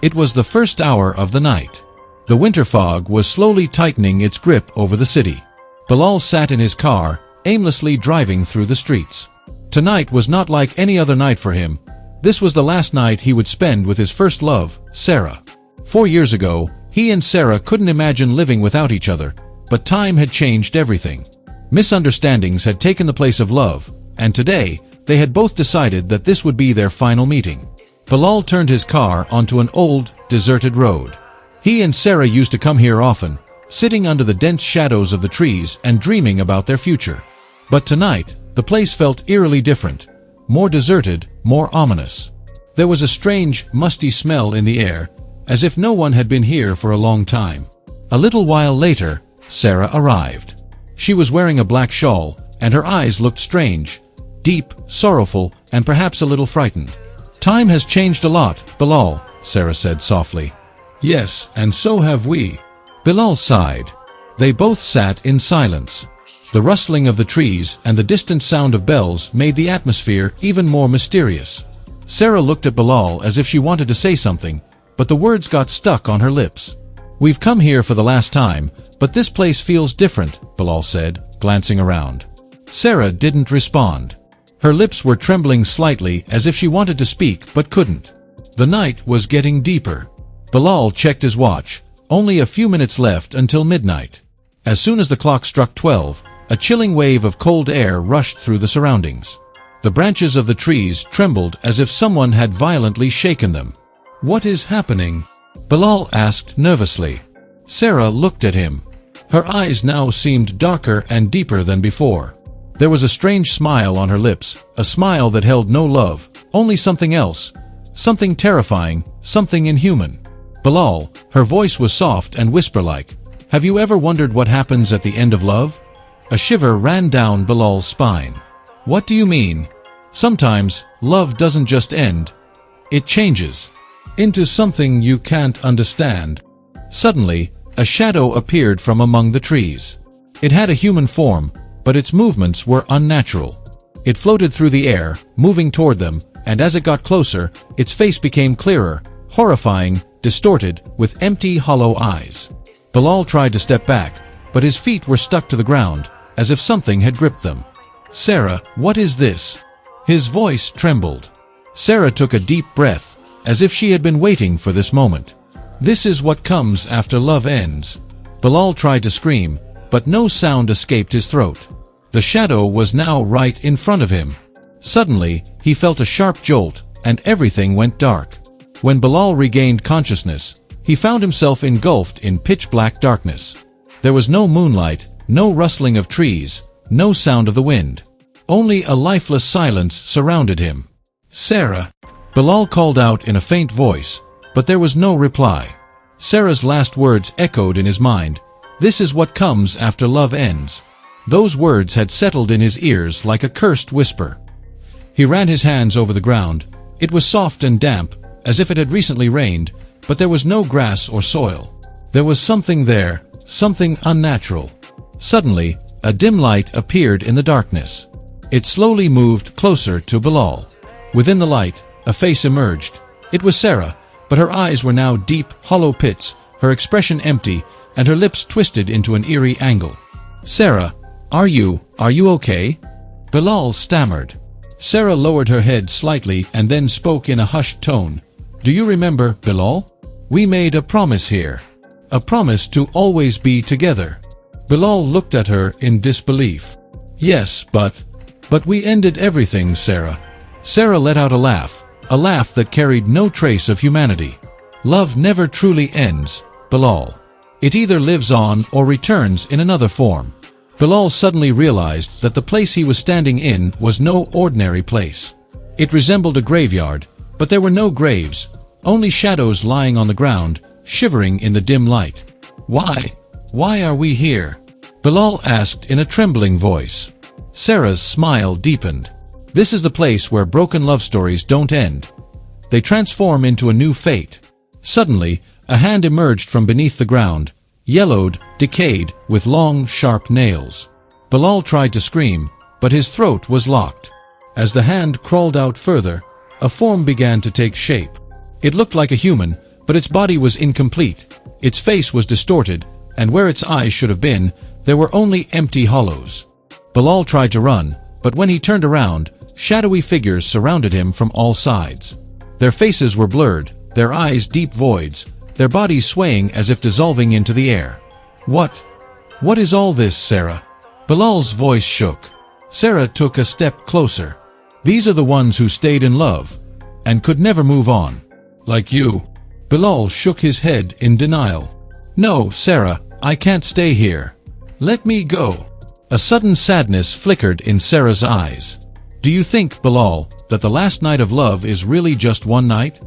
It was the first hour of the night. The winter fog was slowly tightening its grip over the city. Bilal sat in his car, aimlessly driving through the streets. Tonight was not like any other night for him. This was the last night he would spend with his first love, Sarah. 4 years ago, he and Sarah couldn't imagine living without each other, but time had changed everything. Misunderstandings had taken the place of love, and today, they had both decided that this would be their final meeting. Bilal turned his car onto an old, deserted road. He and Sarah used to come here often, sitting under the dense shadows of the trees and dreaming about their future. But tonight, the place felt eerily different, more deserted, more ominous. There was a strange, musty smell in the air, as if no one had been here for a long time. A little while later, Sarah arrived. She was wearing a black shawl, and her eyes looked strange, deep, sorrowful, and perhaps a little frightened. "Time has changed a lot, Bilal," Sarah said softly. "Yes, and so have we." Bilal sighed. They both sat in silence. The rustling of the trees and the distant sound of bells made the atmosphere even more mysterious. Sarah looked at Bilal as if she wanted to say something, but the words got stuck on her lips. "We've come here for the last time, but this place feels different," Bilal said, glancing around. Sarah didn't respond. Her lips were trembling slightly as if she wanted to speak but couldn't. The night was getting deeper. Bilal checked his watch. Only a few minutes left until midnight. As soon as the clock struck 12, a chilling wave of cold air rushed through the surroundings. The branches of the trees trembled as if someone had violently shaken them. "What is happening?" Bilal asked nervously. Sarah looked at him. Her eyes now seemed darker and deeper than before. There was a strange smile on her lips, a smile that held no love, only something else, something terrifying, something inhuman. "Bilal," her voice was soft and whisper-like, "have you ever wondered what happens at the end of love?" A shiver ran down Bilal's spine. "What do you mean?" "Sometimes, love doesn't just end. It changes into something you can't understand." Suddenly, a shadow appeared from among the trees. It had a human form, but its movements were unnatural. It floated through the air, moving toward them, and as it got closer, its face became clearer, horrifying, distorted, with empty, hollow eyes. Bilal tried to step back, but his feet were stuck to the ground, as if something had gripped them. "Sarah, what is this?" His voice trembled. Sarah took a deep breath, as if she had been waiting for this moment. "This is what comes after love ends." Bilal tried to scream, but no sound escaped his throat. The shadow was now right in front of him. Suddenly, he felt a sharp jolt, and everything went dark. When Bilal regained consciousness, he found himself engulfed in pitch-black darkness. There was no moonlight, no rustling of trees, no sound of the wind. Only a lifeless silence surrounded him. "Sarah!" Bilal called out in a faint voice, but there was no reply. Sarah's last words echoed in his mind. "This is what comes after love ends." Those words had settled in his ears like a cursed whisper. He ran his hands over the ground. It was soft and damp, as if it had recently rained, but there was no grass or soil. There was something there, something unnatural. Suddenly, a dim light appeared in the darkness. It slowly moved closer to Bilal. Within the light, a face emerged. It was Sarah, but her eyes were now deep, hollow pits, her expression empty, and her lips twisted into an eerie angle. "Sarah, are you okay?" Bilal stammered. Sarah lowered her head slightly and then spoke in a hushed tone. "Do you remember, Bilal? We made a promise here. A promise to always be together." Bilal looked at her in disbelief. "Yes, but we ended everything, Sarah." Sarah let out a laugh that carried no trace of humanity. "Love never truly ends, Bilal. It either lives on or returns in another form." Bilal suddenly realized that the place he was standing in was no ordinary place. It resembled a graveyard, but there were no graves, only shadows lying on the ground, shivering in the dim light. Why are we here?" Bilal asked in a trembling voice. Sarah's smile deepened. "This is the place where broken love stories don't end. They transform into a new fate." Suddenly, a hand emerged from beneath the ground, yellowed, decayed, with long, sharp nails. Bilal tried to scream, but his throat was locked. As the hand crawled out further, a form began to take shape. It looked like a human, But its body was incomplete, its face was distorted, and where its eyes should have been, there were only empty hollows. Bilal tried to run, but when he turned around, shadowy figures surrounded him from all sides. Their faces were blurred, their eyes deep voids, their bodies swaying as if dissolving into the air. What is all this, Sarah? Bilal's voice shook. Sarah took a step closer. These are the ones who stayed in love, and could never move on. Like you. Bilal shook his head in denial. No, Sarah, I can't stay here. Let me go. A sudden sadness flickered in Sarah's eyes. Do you think, Bilal, that the last night of love is really just one night?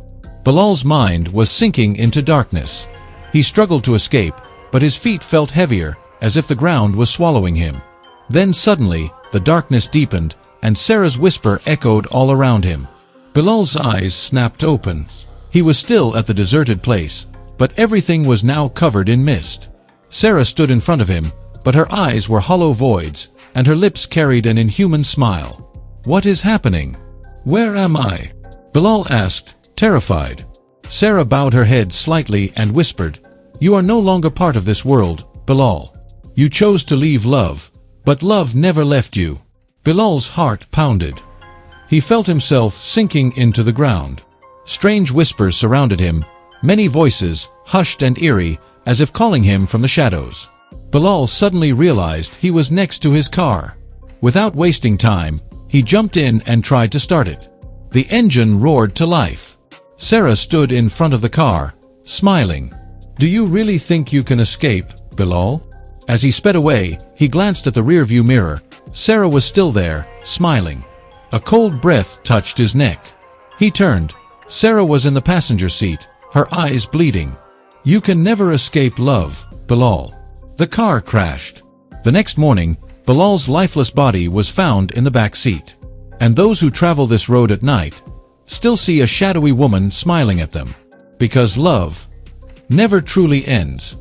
Bilal's mind was sinking into darkness. He struggled to escape, but his feet felt heavier, as if the ground was swallowing him. Then suddenly, the darkness deepened, and Sarah's whisper echoed all around him. Bilal's eyes snapped open. He was still at the deserted place, but everything was now covered in mist. Sarah stood in front of him, but her eyes were hollow voids, and her lips carried an inhuman smile. What is happening? Where am I? Bilal asked, terrified. Sarah bowed her head slightly and whispered, You are no longer part of this world, Bilal. You chose to leave love, but love never left you. Bilal's heart pounded. He felt himself sinking into the ground. Strange whispers surrounded him, many voices, hushed and eerie, as if calling him from the shadows. Bilal suddenly realized he was next to his car. Without wasting time, he jumped in and tried to start it. The engine roared to life. Sarah stood in front of the car, smiling. Do you really think you can escape, Bilal? As he sped away, he glanced at the rearview mirror. Sarah was still there, smiling. A cold breath touched his neck. He turned. Sarah was in the passenger seat, her eyes bleeding. You can never escape love, Bilal. The car crashed. The next morning, Bilal's lifeless body was found in the back seat. And those who travel this road at night still see a shadowy woman smiling at them. Because love never truly ends.